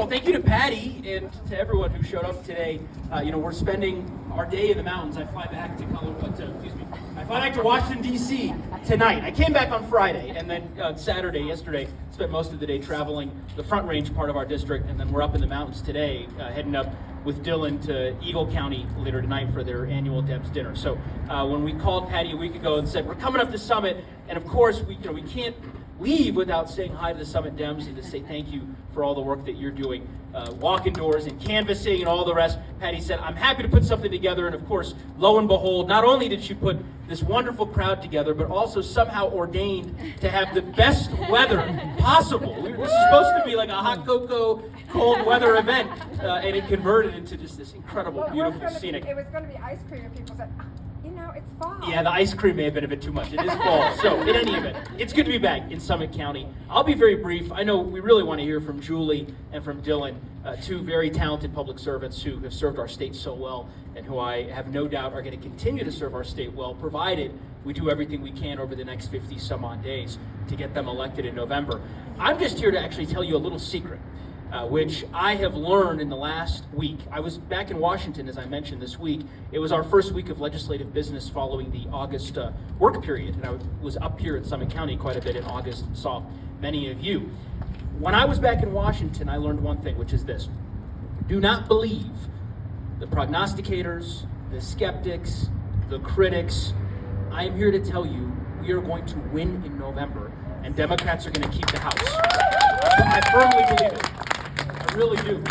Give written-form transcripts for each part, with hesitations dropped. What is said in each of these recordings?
Well, thank you to Patty and to everyone who showed up today. We're spending our day in the mountains. I fly back to I fly back to Washington, D.C. tonight. I came back on Friday, and then yesterday, spent most of the day traveling the Front Range part of our district, and then we're up in the mountains today, heading up with Dylan to Eagle County later tonight for their annual Deb's dinner. So when we called Patty a week ago and said, we're coming up to Summit, and of course, we can't leave without saying hi to the Summit Dems and to say thank you for all the work that you're doing, walking doors and canvassing and all the rest. Patty said, I'm happy to put something together, and of course, lo and behold, not only did she put this wonderful crowd together, but also somehow ordained to have the best weather possible. This is supposed to be like a hot cocoa, cold weather event, and it converted into just this incredible, beautiful, scenic. It was going to be ice cream, and people said, it's fall. Yeah, the ice cream may have been a bit too much. It is fall. So, in any event, it's good to be back in Summit County. I'll be very brief. I know we really want to hear from Julie and from Dylan, two very talented public servants who have served our state so well and who I have no doubt are going to continue to serve our state well, provided we do everything we can over the next 50 some odd days to get them elected in November. I'm just here to actually tell you a little secret. Which I have learned in the last week. I was back in Washington, as I mentioned, this week. It was our first week of legislative business following the August work period, and I was up here in Summit County quite a bit in August and saw many of you. When I was back in Washington, I learned one thing, which is this. Do not believe the prognosticators, the skeptics, the critics. I am here to tell you we are going to win in November, and Democrats are going to keep the House. I firmly believe it. I really do.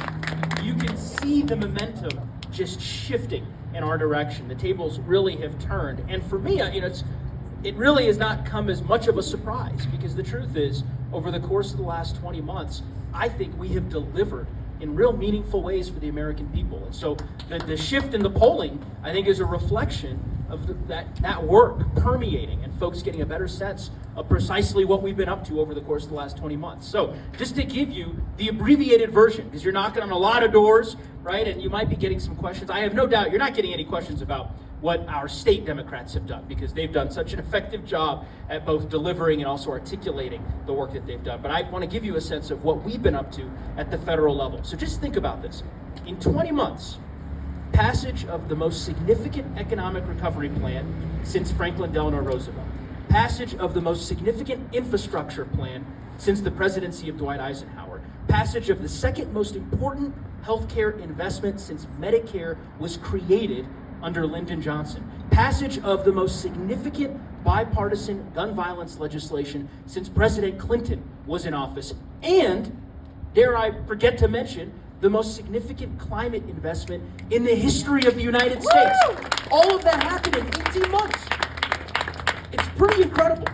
You can see the momentum just shifting in our direction. The tables really have turned. And for me, it really has not come as much of a surprise, because the truth is, over the course of the last 20 months, I think we have delivered in real meaningful ways for the American people. And so the shift in the polling, I think, is a reflection of that work permeating and folks getting a better sense of precisely what we've been up to over the course of the last 20 months. So just to give you the abbreviated version, because you're knocking on a lot of doors, right? And you might be getting some questions. I have no doubt you're not getting any questions about what our state Democrats have done, because they've done such an effective job at both delivering and also articulating the work that they've done. But I want to give you a sense of what we've been up to at the federal level. So just think about this. In 20 months, passage of the most significant economic recovery plan since Franklin Delano Roosevelt, passage of the most significant infrastructure plan since the presidency of Dwight Eisenhower, passage of the second most important healthcare investment since Medicare was created under Lyndon Johnson, passage of the most significant bipartisan gun violence legislation since President Clinton was in office, and, dare I forget to mention, the most significant climate investment in the history of the United States. All of that happened in 18 months. It's pretty incredible.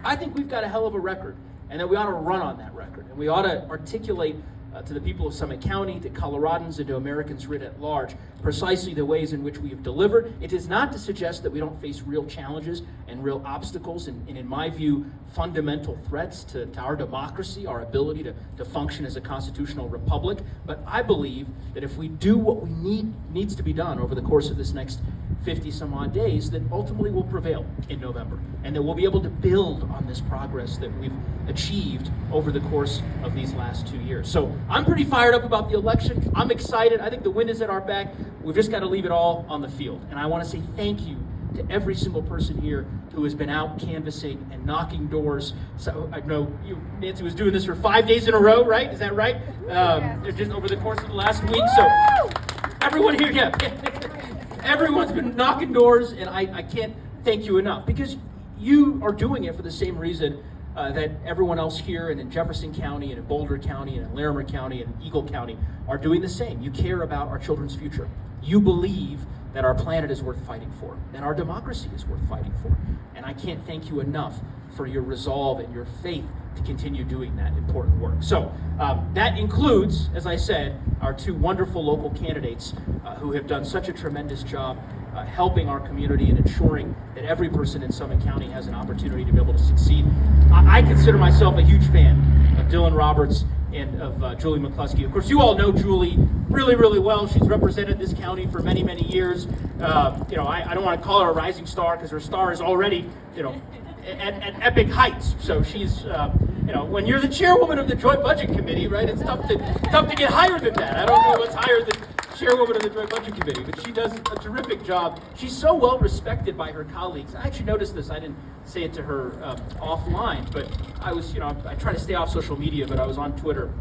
I think we've got a hell of a record, and that we ought to run on that record, and we ought to articulate to the people of Summit County, to Coloradans, and to Americans writ at large, precisely the ways in which we have delivered. It is not to suggest that we don't face real challenges and real obstacles, and in my view, fundamental threats to our democracy, our ability to function as a constitutional republic. But I believe that if we do what needs to be done over the course of this next 50 some odd days, that ultimately will prevail in November, and that we'll be able to build on this progress that we've achieved over the course of these last 2 years. So I'm pretty fired up about the election. I'm excited. I think the wind is at our back. We've just got to leave it all on the field. And I want to say thank you to every single person here who has been out canvassing and knocking doors. So I know Nancy was doing this for 5 days in a row, right? Is that right? Just over the course of the last week. So everyone here, everyone's been knocking doors, and I can't thank you enough, because you are doing it for the same reason that everyone else here and in Jefferson County and in Boulder County and in Larimer County and Eagle County are doing the same. You care about our children's future. You believe that our planet is worth fighting for, and our democracy is worth fighting for. And I can't thank you enough for your resolve and your faith to continue doing that important work. So that includes, as I said, our two wonderful local candidates who have done such a tremendous job helping our community and ensuring that every person in Summit County has an opportunity to be able to succeed. I consider myself a huge fan of Dylan Roberts and of Julie McCluskie. Of course, you all know Julie really, really well. She's represented this county for many, many years. I don't want to call her a rising star, because her star is already, at epic heights. So she's when you're the chairwoman of the Joint Budget Committee, right, it's tough to get higher than that. I don't know what's higher than chairwoman of the Joint Budget Committee, but she does a terrific job. She's so well respected by her colleagues. I actually noticed this. I didn't say it to her offline, but I was, I try to stay off social media, but I was on Twitter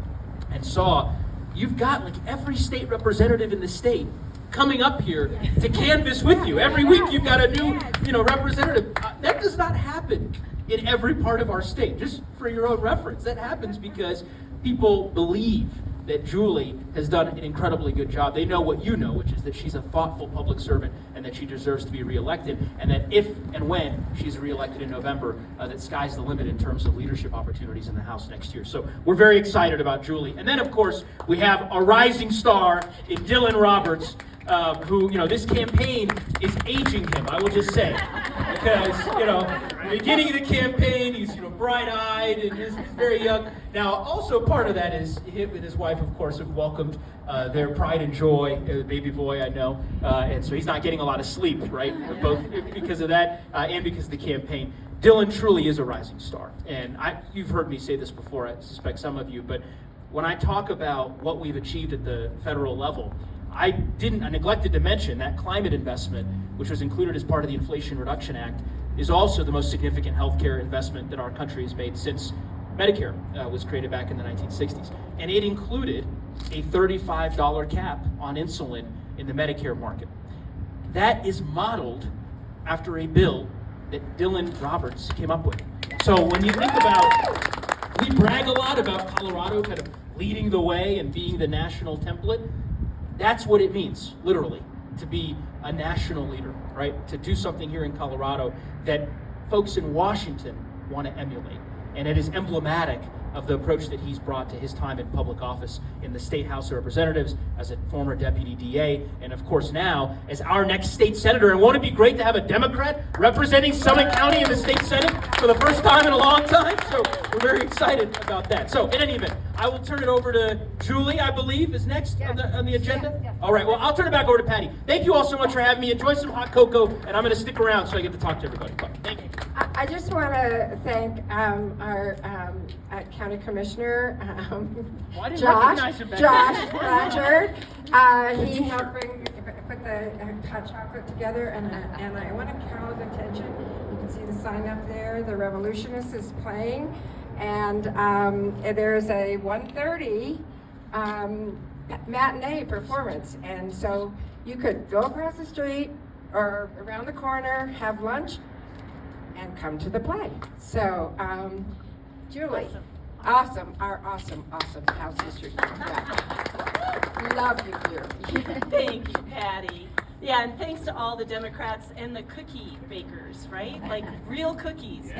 and saw you've got like every state representative in the state coming up here to canvass with you. Every week you've got a new, representative. That does not happen in every part of our state. Just for your own reference, that happens because people believe that Julie has done an incredibly good job. They know what you know, which is that she's a thoughtful public servant and that she deserves to be reelected, and that if and when she's reelected in November, that sky's the limit in terms of leadership opportunities in the House next year. So we're very excited about Julie. And then, of course, we have a rising star in Dylan Roberts, who, this campaign is aging him, I will just say. Because, the beginning of the campaign, he's, bright-eyed and he's very young. Now, also part of that is him and his wife, of course, have welcomed their pride and joy, baby boy, I know. And so he's not getting a lot of sleep, right? Both because of that and because of the campaign. Dylan truly is a rising star. And you've heard me say this before, I suspect some of you, but when I talk about what we've achieved at the federal level, I neglected to mention that climate investment, which was included as part of the Inflation Reduction Act, is also the most significant healthcare investment that our country has made since Medicare was created back in the 1960s. And it included a $35 cap on insulin in the Medicare market. That is modeled after a bill that Dylan Roberts came up with. So when you think about, we brag a lot about Colorado kind of leading the way and being the national template. That's what it means, literally, to be a national leader, right? To do something here in Colorado that folks in Washington want to emulate. And it is emblematic of the approach that he's brought to his time in public office in the State House of Representatives as a former deputy DA, and of course now as our next state senator. And won't it be great to have a Democrat representing Summit County in the state Senate for the first time in a long time? So we're very excited about that. So in any event, I will turn it over to Julie, I believe, is next on the agenda. Yes. All right, well, I'll turn it back over to Patty. Thank you all so much for having me. Enjoy some hot cocoa, and I'm going to stick around so I get to talk to everybody. Thank you. I just want to thank our county commissioner, Well, I didn't recognize him back Josh there. Blanchard. He helped put the hot chocolate together, and I want to call his attention. You can see the sign up there. The Revolutionist is playing, and there's a 1:30 matinee performance, and so you could go across the street or around the corner, have lunch, and come to the play. So, Julie, our awesome House District. Love you here. Thank you, Patty. Yeah, and thanks to all the Democrats and the cookie bakers, right? Like real cookies,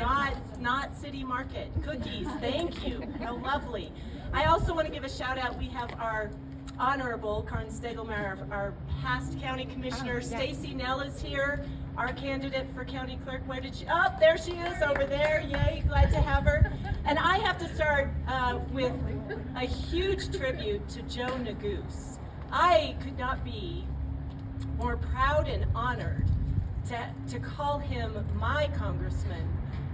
not city market cookies. Thank you. How lovely. I also want to give a shout out. We have our Honorable Karin Stegelmeyer, our past county commissioner. Stacy Nell is here, our candidate for county clerk. Where did she? Oh, there she is over there. Yay, glad to have her. And I have to start with a huge tribute to Joe Neguse. I could not be more proud and honored to call him my congressman.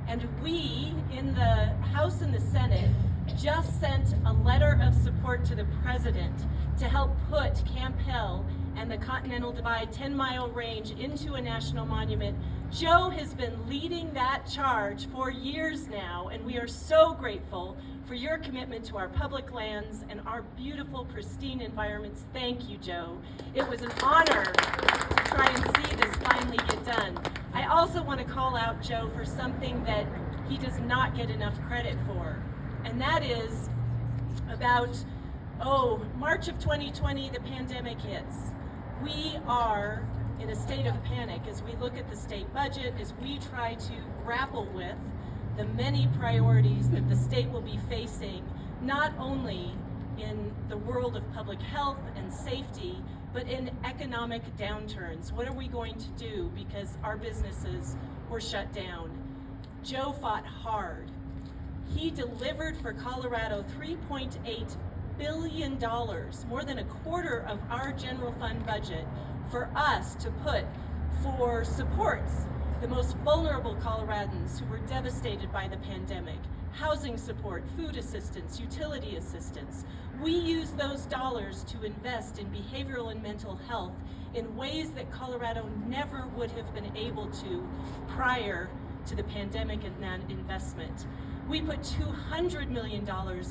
And we in the House and the Senate just sent a letter of support to the president to help put Camp Hill and the Continental Divide 10-mile range into a national monument. Joe has been leading that charge for years now, and we are so grateful for your commitment to our public lands and our beautiful, pristine environments. Thank you, Joe. It was an honor to try and see this finally get done. I also want to call out Joe for something that he does not get enough credit for, and that is about, March of 2020, the pandemic hits. We are in a state of panic as we look at the state budget, as we try to grapple with the many priorities that the state will be facing, not only in the world of public health and safety, but in economic downturns. What are we going to do because our businesses were shut down? Joe fought hard. He delivered for Colorado $3.8 billion, more than a quarter of our general fund budget, for us to put for supports the most vulnerable Coloradans who were devastated by the pandemic: housing support, food assistance, utility assistance. We use those dollars to invest in behavioral and mental health in ways that Colorado never would have been able to prior to the pandemic and that investment. We put $200 million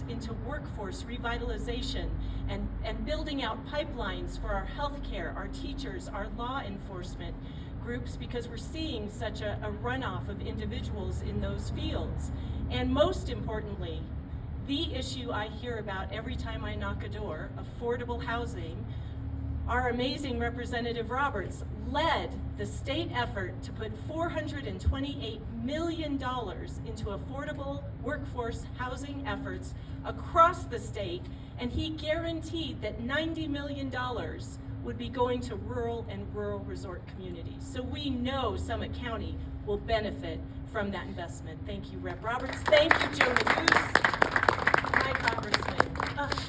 into workforce revitalization and building out pipelines for our healthcare, our teachers, our law enforcement groups, because we're seeing such a runoff of individuals in those fields. And most importantly, the issue I hear about every time I knock a door, affordable housing. Our amazing Representative Roberts led the state effort to put $428 million into affordable workforce housing efforts across the state, and he guaranteed that $90 million would be going to rural and rural resort communities. So we know Summit County will benefit from that investment. Thank you, Rep. Roberts. Thank you, Joe Neguse, my congressman.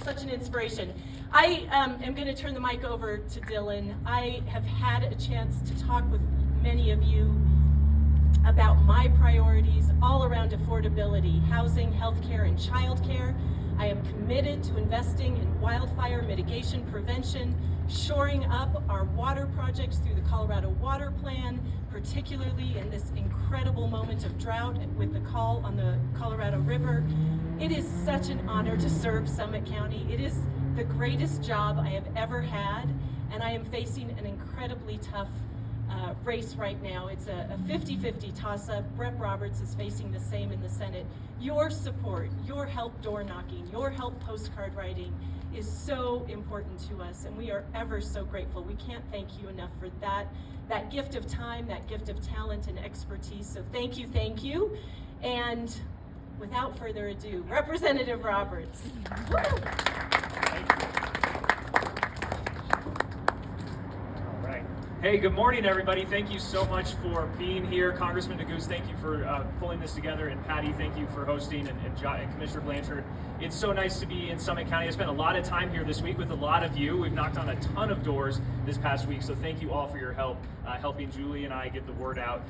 Such an inspiration. I am going to turn the mic over to Dylan. I have had a chance to talk with many of you about my priorities all around affordability, housing, healthcare, and childcare. I am committed to investing in wildfire mitigation prevention, shoring up our water projects through the Colorado Water Plan, particularly in this incredible moment of drought with the call on the Colorado River. It is such an honor to serve Summit County. It is the greatest job I have ever had, and I am facing an incredibly tough race right now. It's a 50-50 toss-up. Rep. Roberts is facing the same in the Senate. Your support, your help door knocking, your help postcard writing is so important to us, and we are ever so grateful. We can't thank you enough for that gift of time, that gift of talent and expertise. So thank you. And without further ado, Representative Roberts. Hey, good morning, everybody. Thank you so much for being here. Congressman Neguse, thank you for pulling this together. And Patty, thank you for hosting, and Commissioner Blanchard. It's so nice to be in Summit County. I spent a lot of time here this week with a lot of you. We've knocked on a ton of doors this past week, so thank you all for your help, helping Julie and I get the word out.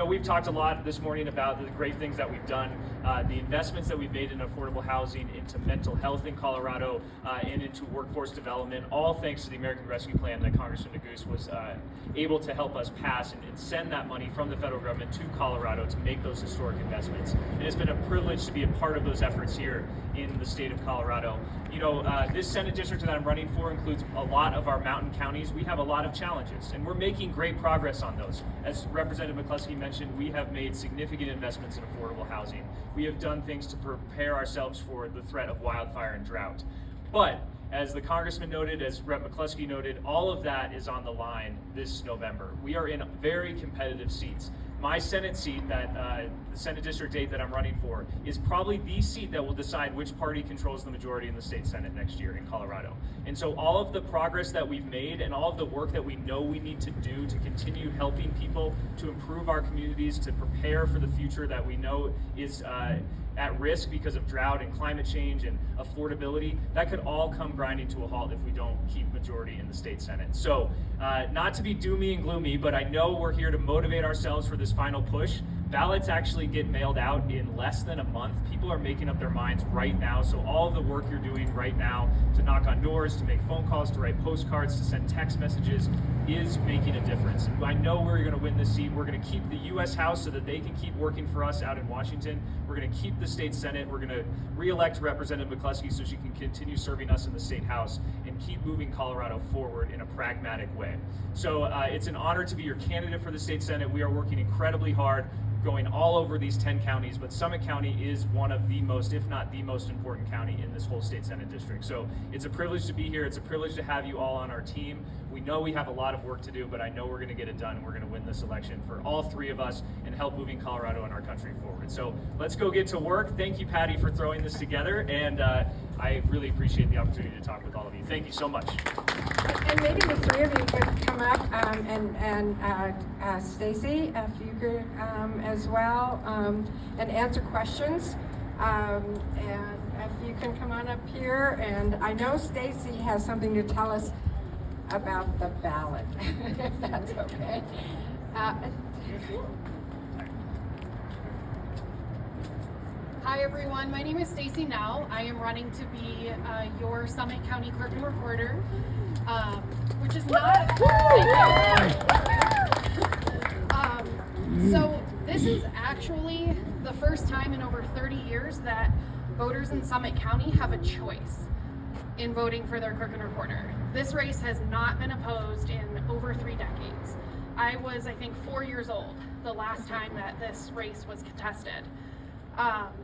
We've talked a lot this morning about the great things that we've done, the investments that we've made in affordable housing, into mental health in Colorado, and into workforce development, all thanks to the American Rescue Plan that Congressman Neguse was able to help us pass and send that money from the federal government to Colorado to make those historic investments. And it's been a privilege to be a part of those efforts here in the state of Colorado. This Senate district that I'm running for includes a lot of our mountain counties. We have a lot of challenges, and we're making great progress on those. As Representative McCluskie mentioned, we have made significant investments in affordable housing. We have done things to prepare ourselves for the threat of wildfire and drought. But as the Congressman noted, as Rep. McCluskie noted, all of that is on the line this November. We are in very competitive seats. My Senate seat, the Senate District 8 that I'm running for, is probably the seat that will decide which party controls the majority in the state Senate next year in Colorado. And so all of the progress that we've made and all of the work that we know we need to do to continue helping people to improve our communities, to prepare for the future that we know is at risk because of drought and climate change and affordability, that could all come grinding to a halt if we don't keep majority in the state Senate. So not to be doomy and gloomy, but I know we're here to motivate ourselves for this final push. Ballots actually get mailed out in less than a month. People are making up their minds right now. So all of the work you're doing right now to knock on doors, to make phone calls, to write postcards, to send text messages is making a difference. And I know we're going to win this seat. We're going to keep the U.S. House so that they can keep working for us out in Washington. We're going to keep the state Senate. We're going to re-elect Representative McCluskie so she can continue serving us in the state House and keep moving Colorado forward in a pragmatic way. So it's an honor to be your candidate for the state Senate. We are working incredibly hard, going all over these 10 counties, but Summit County is one of the most, if not the most important county in this whole state Senate district. So it's a privilege to be here. It's a privilege to have you all on our team. We know we have a lot of work to do, but I know we're going to get it done. We're going to win this election for all three of us and help moving Colorado and our country forward. So let's go get to work. Thank you, Patty, for throwing this together, and I really appreciate the opportunity to talk with all of you. Thank you so much. And maybe the three of you could come up and Stacy, if you could as well, and answer questions. And if you can come on up here, and I know Stacy has something to tell us about the ballot, if that's okay. Hi everyone, my name is Stacy Now. I am running to be your Summit County Clerk and Recorder, which is not. So this is actually the first time in over 30 years that voters in Summit County have a choice in voting for their clerk and recorder. This race has not been opposed in over 3 decades. I was, I think, 4 years old the last time that this race was contested.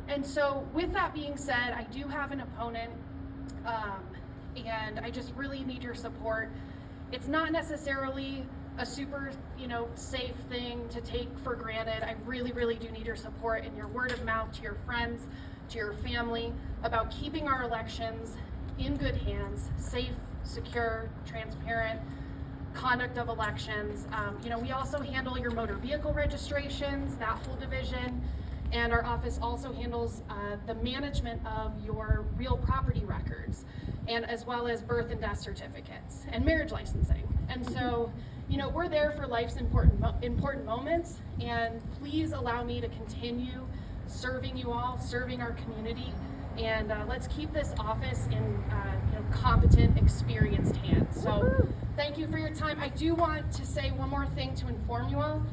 And so with that being said, I do have an opponent, and I just really need your support. It's not necessarily a super, safe thing to take for granted. I really, really do need your support and your word of mouth to your friends, to your family, about keeping our elections in good hands, safe, secure, transparent conduct of elections. We also handle your motor vehicle registrations, that whole division, and our office also handles the management of your real property records, and as well as birth and death certificates and marriage licensing. And so, we're there for life's important moments, and please allow me to continue serving you all, serving our community, and let's keep this office in competent, experienced hands. So thank you for your time. I do want to say one more thing to inform you all.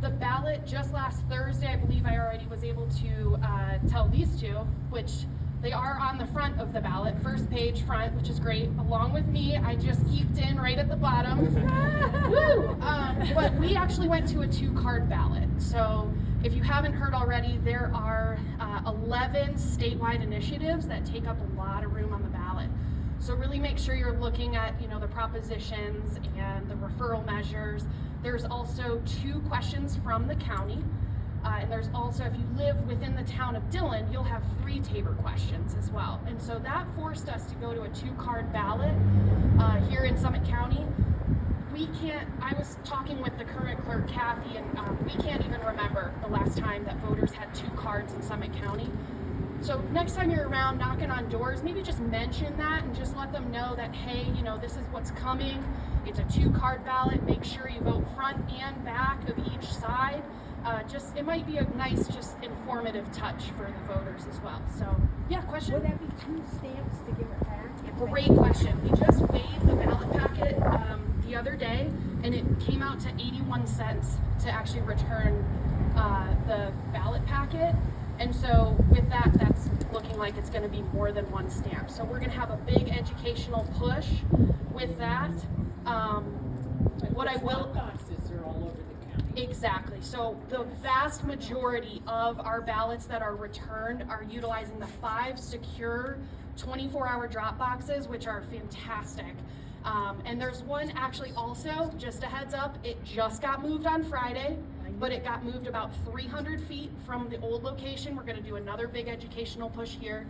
The ballot just last Thursday, I believe I already was able to tell these two, which they are on the front of the ballot, first page front, which is great. Along with me, I just eked in right at the bottom. Woo! But we actually went to a 2-card ballot. So if you haven't heard already, there are 11 statewide initiatives that take up a lot of room on the ballot. So really make sure you're looking at, the propositions and the referral measures. There's also 2 questions from the county. And there's also, if you live within the town of Dillon, you'll have 3 Tabor questions as well. And so that forced us to go to a 2-card ballot here in Summit County. I was talking with the current clerk, Kathy, and we can't even remember the last time that voters had 2 cards in Summit County. So next time you're around knocking on doors, maybe just mention that and just let them know that, hey, this is what's coming. It's a 2-card ballot. Make sure you vote front and back of each side. It might be a nice, just informative touch for the voters as well. So, yeah, question? Would that be 2 stamps to give it back? Great question. We just weighed the ballot packet the other day, and it came out to 81 cents to actually return the ballot packet. And so with that, that's looking like it's going to be more than 1 stamp. So we're going to have a big educational push with that. What I will... boxes are all over the county. Exactly. So the vast majority of our ballots that are returned are utilizing the 5 secure 24-hour drop boxes, which are fantastic. And there's one actually also, just a heads up, it just got moved on Friday, but it got moved about 300 feet from the old location. We're going to do another big educational push here.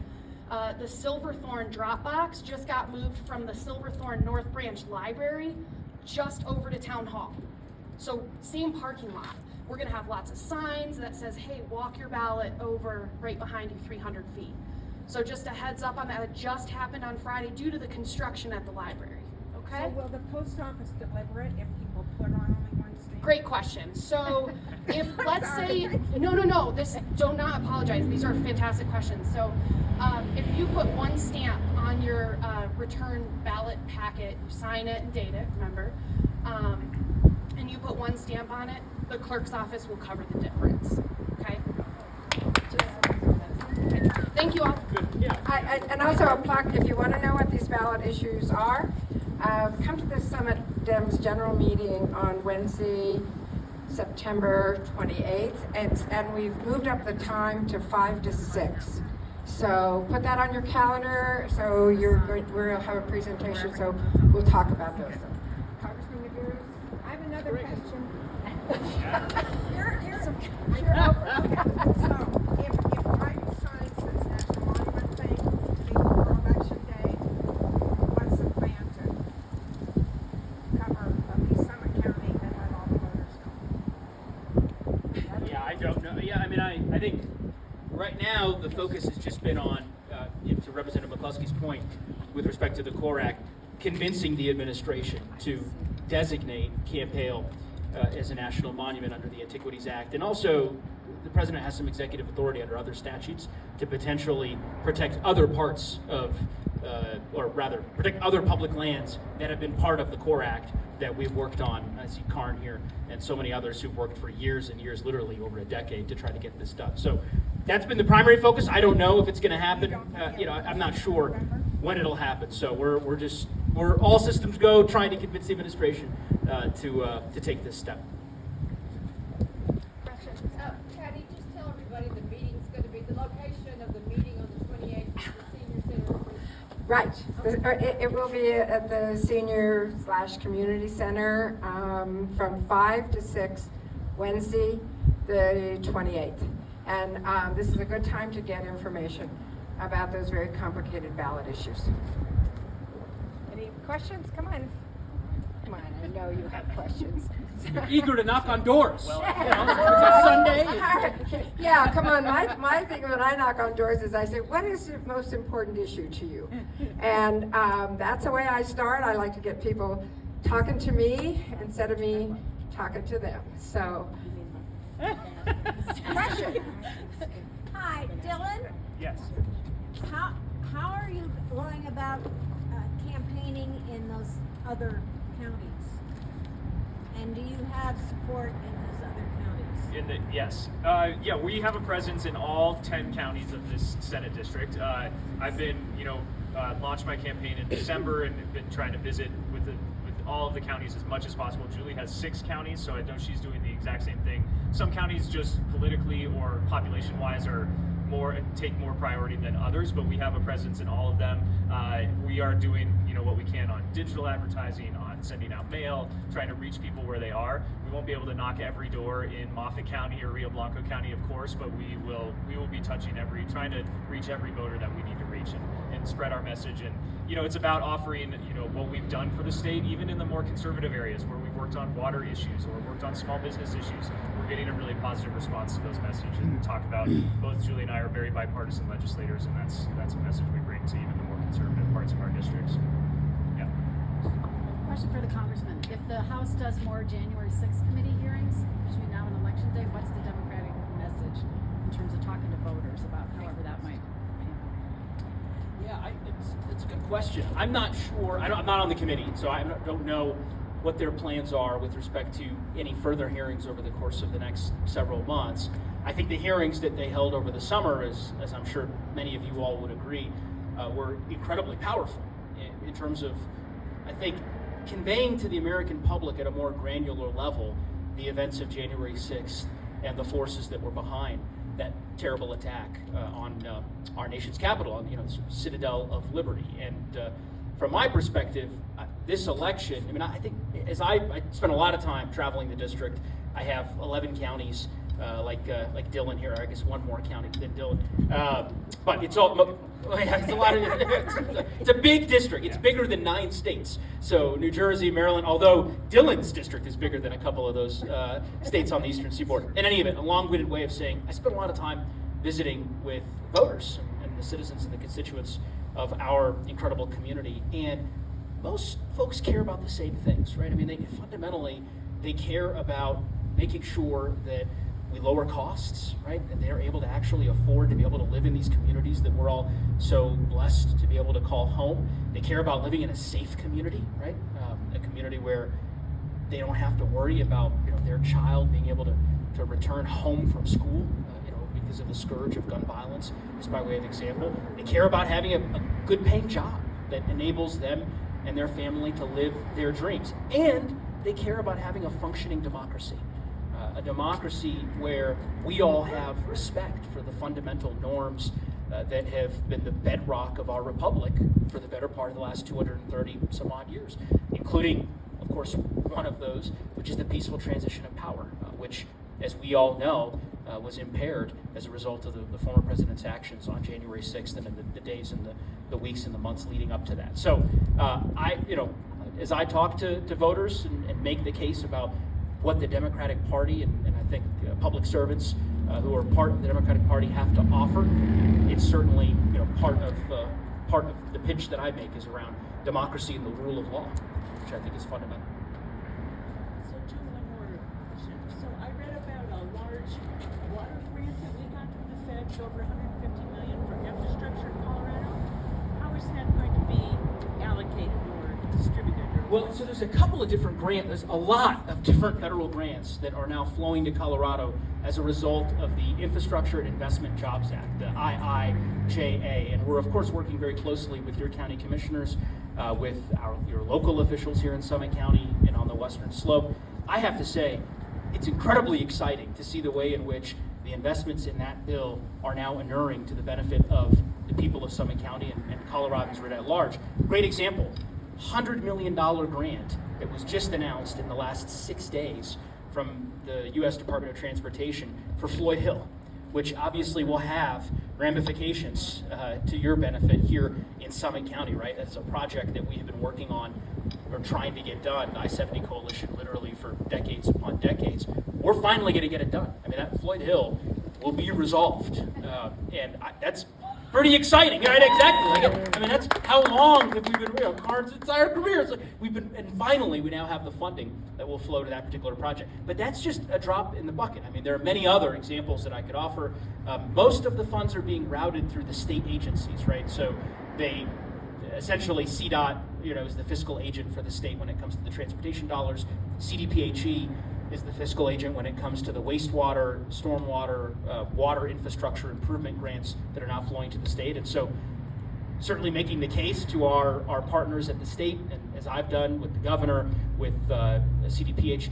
The Silverthorne drop box just got moved from the Silverthorne North Branch Library just over to Town Hall. So same parking lot. We're going to have lots of signs that says, hey, walk your ballot over right behind you 300 feet. So just a heads up on that. It just happened on Friday due to the construction at the librry. Okay? So will the post office deliver it if people put on only 1 stamp? Great question. So if, let's say, no, do not apologize. These are fantastic questions. So if you put 1 stamp on your return ballot packet, you sign it and date it, remember, and you put 1 stamp on it, the clerk's office will cover the difference. Okay? Thank you all. Good. Yeah. And also a plug, if you want to know what these ballot issues are, come to the Summit Dems General Meeting on Wednesday, September 28th, and we've moved up the time to 5 to 6. So put that on your calendar. So we'll have a presentation. So we'll talk about those. Congressman Neguse, I have another question. You're over. So if private signs says National Monument thing before Election Day, what's the plan to cover at least Summit County and let all the voters know? Yeah, I don't know. Yeah, I mean, I think right now the focus has just been on, to Representative McCluskie's point, with respect to the CORE Act, convincing the administration to designate Camp Hale as a national monument under the Antiquities Act, and also the president has some executive authority under other statutes to potentially protect other parts of, or rather, protect other public lands that have been part of the Core Act that we've worked on. I see Karn here and so many others who've worked for years and years, literally over a decade, to try to get this done. So that's been the primary focus. I don't know if it's going to happen. I'm not sure when it'll happen. So we're all systems go, trying to convince the administration to take this step. Patty, just tell everybody the meeting's going to be, the location of the meeting on the 28th at the senior center. Right. It will be at the senior/community center from 5 to 6, Wednesday, the 28th. And this is a good time to get information about those very complicated ballot issues. Any questions? Come on. Come on, I know you have questions. You're eager to knock on doors. Well, it's a Sunday. Yeah, come on. My thing when I knock on doors is I say, what is the most important issue to you? And that's the way I start. I like to get people talking to me instead of me talking to them. So. Hi, Dylan. Yes. How are you going about campaigning in those other counties? And do you have support in those other counties? Yes. Yeah, we have a presence in all 10 counties of this Senate district. I've been, launched my campaign in December and have been trying to visit with all of the counties as much as possible. Julie has 6 counties, so I know she's doing the exact same thing. Some counties just politically or population-wise are take more priority than others, but we have a presence in all of them. We are doing what we can on digital advertising, on sending out mail, trying to reach people where they are. We won't be able to knock every door in Moffat County or Rio Blanco County, of course, but we will be touching trying to reach every voter that we need to reach and spread our message. And it's about offering what we've done for the state, even in the more conservative areas where we've worked on water issues or worked on small business issues. We're getting a really positive response to those messages. And talk about both Julie and I are very bipartisan legislators, and that's a message we bring to even the more conservative parts of our districts. Yeah. Question for the congressman. If the House does more January 6th committee hearings between now and Election Day, what's the Democratic message in terms of talking to voters about however that might pan? Yeah, it's a good question. I'm not sure. I'm not on the committee, so I don't know what their plans are with respect to any further hearings over the course of the next several months. I think the hearings that they held over the summer, as I'm sure many of you all would agree, were incredibly powerful in terms of, I think, conveying to the American public at a more granular level the events of January 6th and the forces that were behind that terrible attack on our nation's capital, on citadel of liberty. And from my perspective, this election, I think as I spent a lot of time traveling the district. I have 11 counties, like Dylan here. I guess one more county than Dylan, but it's all. It's a lot of. It's a big district. It's bigger than 9 states. So New Jersey, Maryland. Although Dylan's district is bigger than a couple of those states on the eastern seaboard. In any event, a long-winded way of saying I spent a lot of time visiting with voters and the citizens and the constituents of our incredible community, and most folks care about the same things, right? Fundamentally, they care about making sure that we lower costs, right? And they're able to actually afford to be able to live in these communities that we're all so blessed to be able to call home. They care about living in a safe community, right? A community where they don't have to worry about their child being able to return home from school, because of the scourge of gun violence, just by way of example. They care about having a good paying job that enables them and their family to live their dreams. And they care about having a functioning democracy. A democracy where we all have respect for the fundamental norms that have been the bedrock of our republic for the better part of the last 230 some odd years, including, of course, one of those, which is the peaceful transition of power, which, as we all know, was impaired as a result of the former president's actions on January 6th and in the days and the weeks and the months leading up to that. So as I talk to voters and make the case about what the Democratic Party and I think public servants who are part of the Democratic Party have to offer, it's certainly part of the pitch that I make is around democracy and the rule of law, which I think is fundamental. So, Jim, one more question. So I read about a large water pledged over 150 million for infrastructure in Colorado. How is that going to be allocated or distributed? Well, so there's a couple of different grants. There's a lot of different federal grants that are now flowing to Colorado as a result of the Infrastructure and Investment Jobs Act, the IIJA. And we're, of course, working very closely with your county commissioners, with your local officials here in Summit County and on the Western Slope. I have to say, it's incredibly exciting to see the way in which the investments in that bill are now inuring to the benefit of the people of Summit County and Coloradans right at large. Great example. $100 million grant that was just announced in the last 6 days from the U.S. Department of Transportation for Floyd Hill, which obviously will have ramifications to your benefit here in Summit County, right? That's a project that we have been working on or trying to get done, the I-70 Coalition, literally for decades upon decades. We're finally going to get it done. I mean, that Floyd Hill will be resolved, and that's pretty exciting, right? Exactly. I mean, that's how long have we been, Karn's entire career. It's like and finally we now have the funding that will flow to that particular project. But that's just a drop in the bucket. I mean, there are many other examples that I could offer. Most of the funds are being routed through the state agencies, right? So they essentially, CDOT, is the fiscal agent for the state when it comes to the transportation dollars. CDPHE is the fiscal agent when it comes to the wastewater, stormwater, water infrastructure improvement grants that are now flowing to the state. And so certainly making the case to our partners at the state, and as I've done with the governor, with CDPHE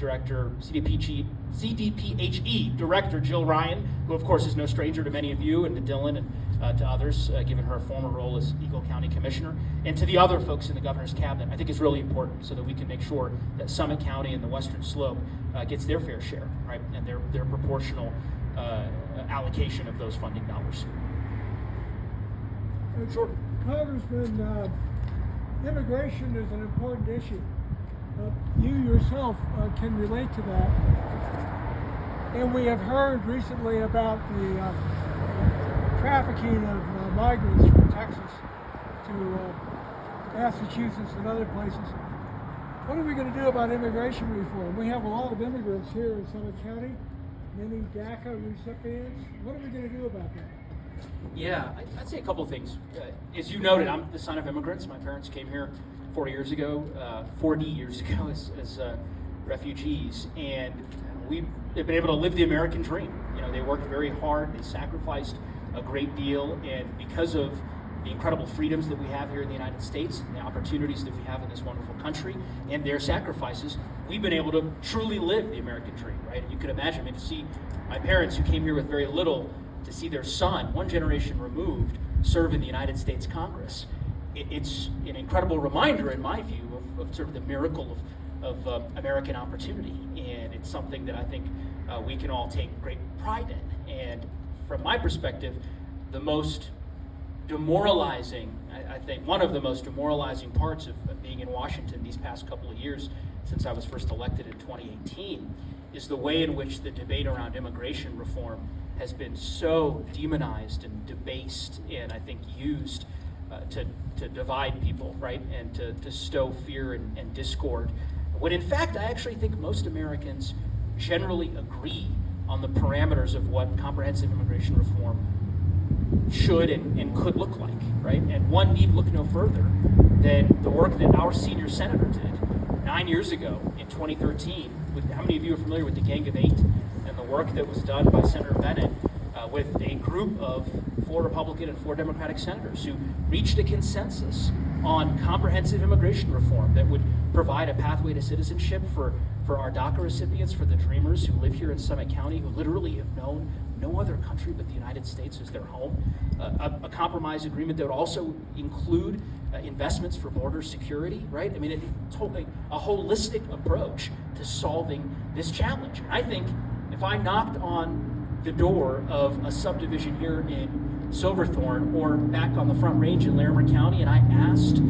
Director Jill Ryan, who of course is no stranger to many of you and to Dylan and to others, given her former role as Eagle County Commissioner, and to the other folks in the governor's cabinet, I think is really important so that we can make sure that Summit County and the Western Slope gets their fair share, right, and their proportional allocation of those funding dollars. Sure. Congressman, immigration is an important issue. You yourself can relate to that. And we have heard recently about the trafficking of migrants from Texas to Massachusetts and other places. What are we going to do about immigration reform? We have a lot of immigrants here in Summit County, many DACA recipients. What are we going to do about that? Yeah, I'd say a couple of things. As you noted, I'm the son of immigrants. My parents came here 40 years ago as refugees, and we've been able to live the American dream. They worked very hard, they sacrificed a great deal, and because of the incredible freedoms that we have here in the United States and the opportunities that we have in this wonderful country and their sacrifices, we've been able to truly live the American dream, right? And you can imagine, to see my parents who came here with very little, to see their son, one generation removed, serve in the United States Congress. It's an incredible reminder, in my view, of sort of the miracle of American opportunity. And it's something that I think we can all take great pride in. And from my perspective, the most demoralizing, I think, one of the most demoralizing parts of being in Washington these past couple of years since I was first elected in 2018 is the way in which the debate around immigration reform has been so demonized and debased and I think used to divide people, right, and to stow fear and discord. When in fact, I actually think most Americans generally agree on the parameters of what comprehensive immigration reform should and could look like, right? And one need look no further than the work that our senior senator did 9 years ago in 2013. How many of you are familiar with the Gang of Eight and the work that was done by Senator Bennett with a group of 4 Republican and 4 Democratic senators who reached a consensus on comprehensive immigration reform that would provide a pathway to citizenship for our DACA recipients, for the Dreamers who live here in Summit County, who literally have known no other country but the United States as their home. A compromise agreement that would also include investments for border security, right? I mean, it's a holistic approach to solving this challenge. And I think if I knocked on the door of a subdivision here in Silverthorne or back on the Front Range in Larimer County, and I asked,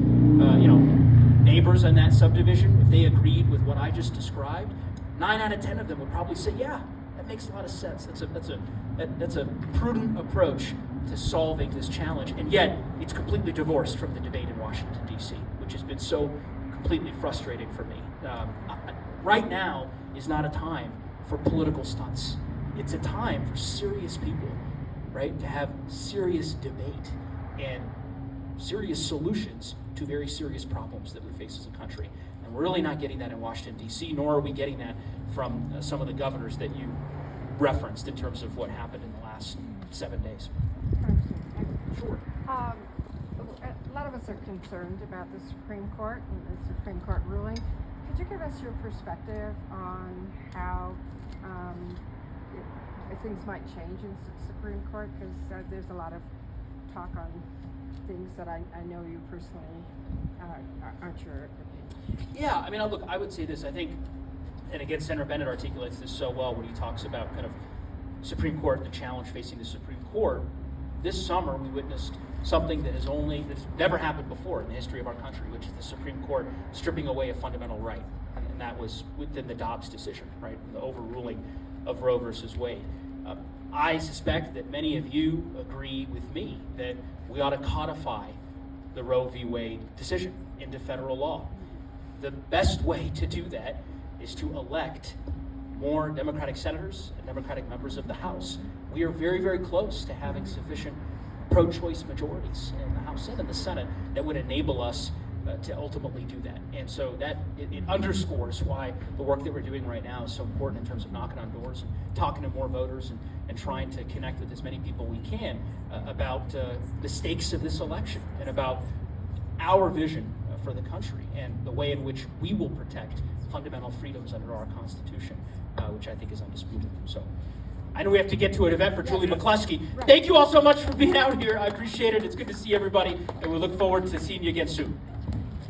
neighbors in that subdivision if they agreed with what I just described, 9 out of 10 of them would probably say, "Yeah, that makes a lot of sense. That's a prudent approach to solving this challenge." And yet, it's completely divorced from the debate in Washington, D.C., which has been so completely frustrating for me. Right now is not a time for political stunts. It's a time for serious people right? To have serious debate and serious solutions to very serious problems that we face as a country. And we're really not getting that in Washington, D.C., nor are we getting that from some of the governors that you referenced in terms of what happened in the last 7 days. Sure. A lot of us are concerned about the Supreme Court and the Supreme Court ruling. Could you give us your perspective on how things might change in the Supreme Court? Because there's a lot of talk on things that I know you personally aren't sure. Yeah, I mean, look, I would say this. I think, and again, Senator Bennett articulates this so well when he talks about kind of Supreme Court, the challenge facing the Supreme Court. This summer, we witnessed something that's never happened before in the history of our country, which is the Supreme Court stripping away a fundamental right. And that was within the Dobbs decision, right? The overruling of Roe versus Wade. I suspect that many of you agree with me that we ought to codify the Roe v. Wade decision into federal law. The best way to do that is to elect more Democratic senators and Democratic members of the House. We are very, very close to having sufficient pro-choice majorities in the House and in the Senate that would enable us to ultimately do that. And so that it underscores why the work that we're doing right now is so important in terms of knocking on doors and talking to more voters and trying to connect with as many people we can about the stakes of this election and about our vision for the country and the way in which we will protect fundamental freedoms under our Constitution, which I think is undisputed. So I know we have to get to an event for Julie McCluskie. Right. Thank you all so much for being out here. I appreciate it. It's good to see everybody, and we look forward to seeing you again soon.